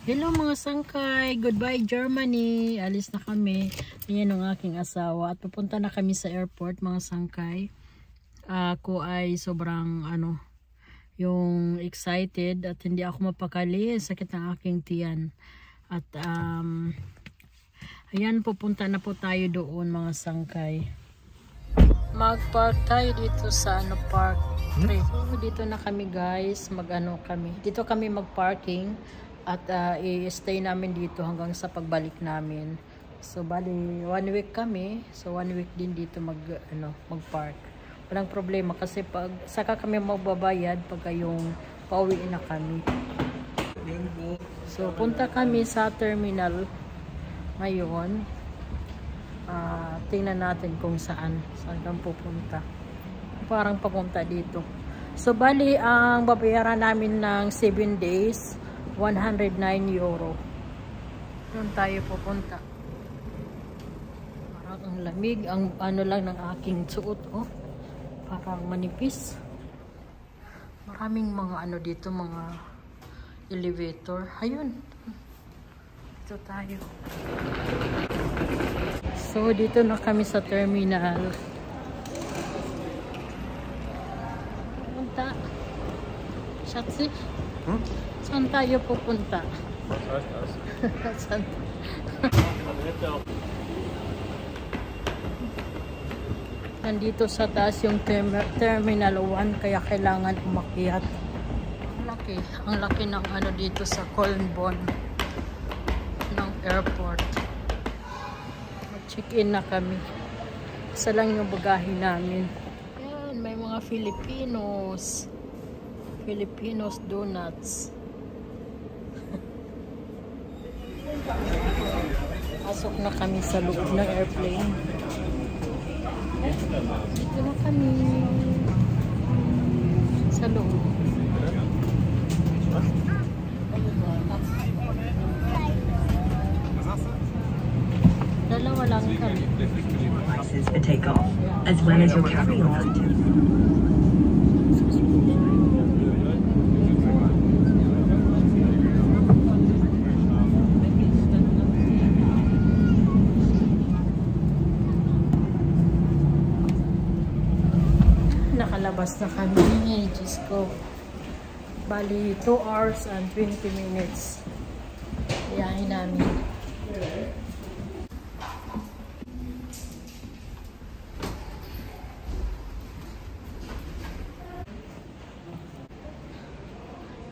Hello mga sangkay, goodbye Germany. Alis na kami. Ayan ang aking asawa at pupunta na kami sa airport mga sangkay. Ako ay sobrang yung excited at hindi ako mapakali. Sakit ng aking tiyan. At ayan, pupunta na po tayo doon mga sangkay. Mag-park tayo dito sa park 3. So, dito na kami guys, dito kami mag-parking at i-stay namin dito hanggang sa pagbalik namin. So bali 1 week kami, so 1 week din dito mag-park. Walang problema kasi pag saka kami magbabayad pag yung pauwi na kami. So punta kami sa terminal ngayon. Tingnan natin kung saan kang pupunta. Parang papunta dito. So bali ang babayaran namin ng 7 days, 109 euro. Doon tayo pupunta. Parang ang lamig, ang lang ng aking suot, oh. Parang manipis. Maraming mga dito, mga elevator. Ayun. Dito tayo. So dito na kami sa terminal. Punta. Schatzi? Saan tayo pupunta? Saan? Nandito sa taas yung terminal 1 kaya kailangan umakyat. Ang laki ng dito sa Köln-Bonn ng airport. Mag-check-in na kami. Isa lang yung bagahe namin. Yan, may mga Filipinos donuts. Pasok na kami sa loob ng airplane. Dito na kami sa loob. Dalawa lang kami. For takeoff, as well as your carry-on item. Nakalabas na kami. Diyos ko. Bali, 2 hours and 20 minutes. Iyahin namin.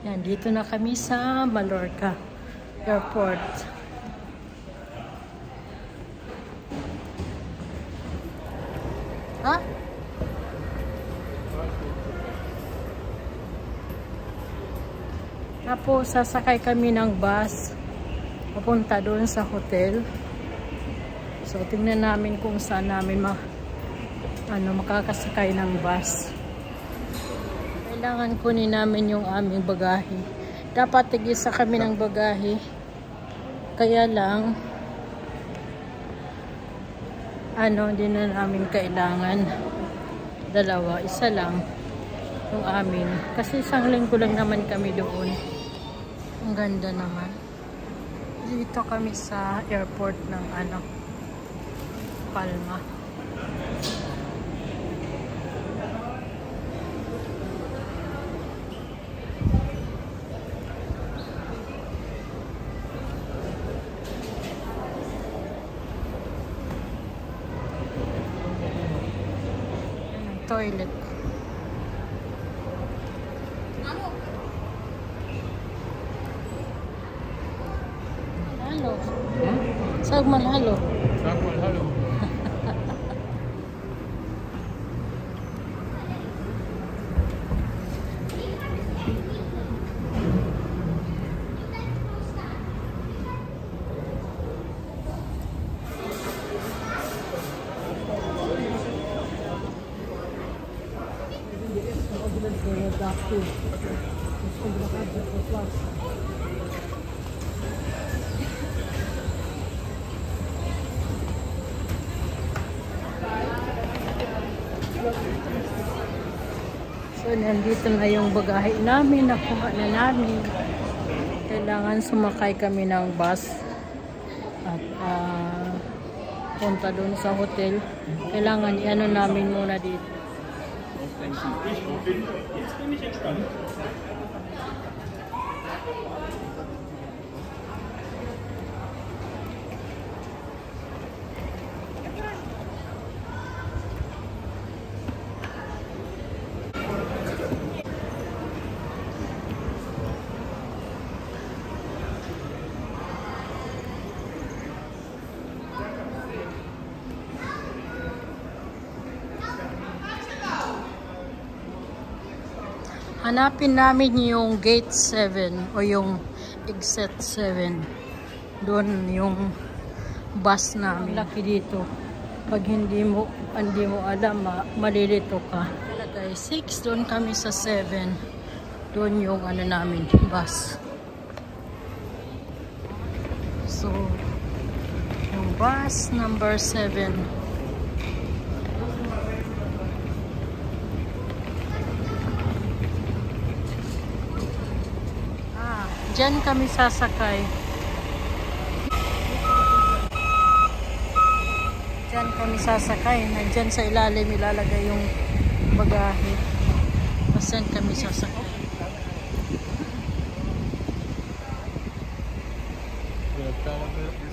Yan, dito na kami sa Mallorca Airport. Ha? Tapos sasakay kami ng bus papunta doon sa hotel. So tingnan namin kung saan namin makakasakay ng bus. Kailangan kunin namin yung aming bagahe. Dapat tigisa kami ng bagahe. Kaya lang hindi na namin kailangan dalawa, isa lang yung amin. Kasi isang linggo lang naman kami doon. Ang ganda naman. Dito kami sa airport ng Palma. Toilet. Halo. Sag mal halo. Sag mal halo. So, nandito na yung bagahe namin. Nakuha na namin. Kailangan sumakay kami ng bus at punta doon sa hotel. Kailangan i-ano namin muna dito. Hanapin namin yung gate 7 o yung exit 7. Doon yung bus namin. Laki dito. Pag hindi mo alam, malilito ka. Guys, 6 doon kami sa 7. Doon yung ano namin, bus. So, yung bus number 7. Diyan kami sasakay. Diyan kami sasakay. Nandyan sa ilalim ilalagay yung bagahe. Pasan kami sasakay.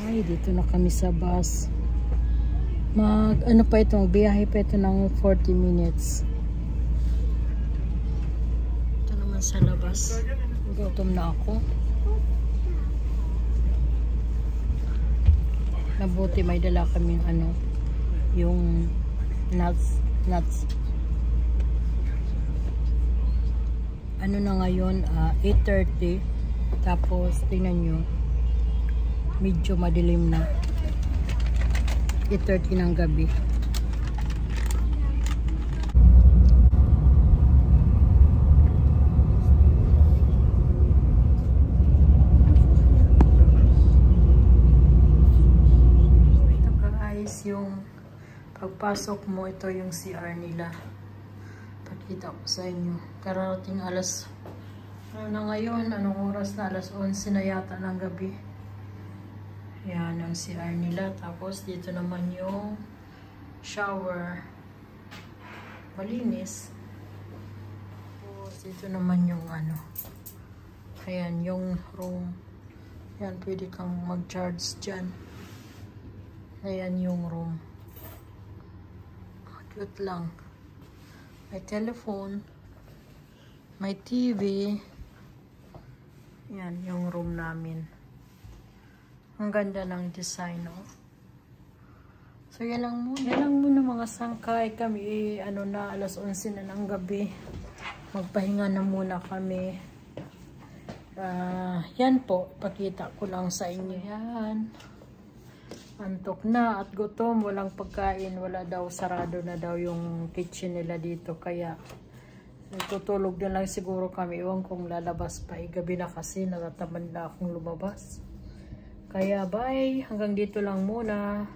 Ay, dito na kami sa bus. Ano pa ito? Biyahe pa ito ng 40 minutes. Ito naman sa labas. Gutom na ako. Mabuti may dala kaming yung nuts. Ano na ngayon, 8:30. Tapos tingnan nyo, medyo madilim na. 8:30 ng gabi. Yung pagpasok mo, ito yung CR nila. Pakita ko sa inyo. Kararating alas na ngayon, anong oras na? Alas 11 na yata ng gabi. Yan ang CR nila. Tapos dito naman yung shower. Malinis. Tapos dito naman yung ayan, yung room. Yan, pwede kang mag-charge dyan. Ayan yung room. Cute lang. May telephone. May TV. Yan yung room namin. Ang ganda ng design, no? So yan lang muna. Yan lang muna mga sangkay. Kami, na, alas 11 na ng gabi. Magpahinga na muna kami. Yan po. Pakita ko lang sa inyo yan. Antok na at gutom, walang pagkain, wala daw, sarado na daw yung kitchen nila dito, kaya tutulog na lang siguro kami. Iwan kung lalabas pa, gabi na kasi, natatamad na akong lumabas. Kaya bye, hanggang dito lang muna.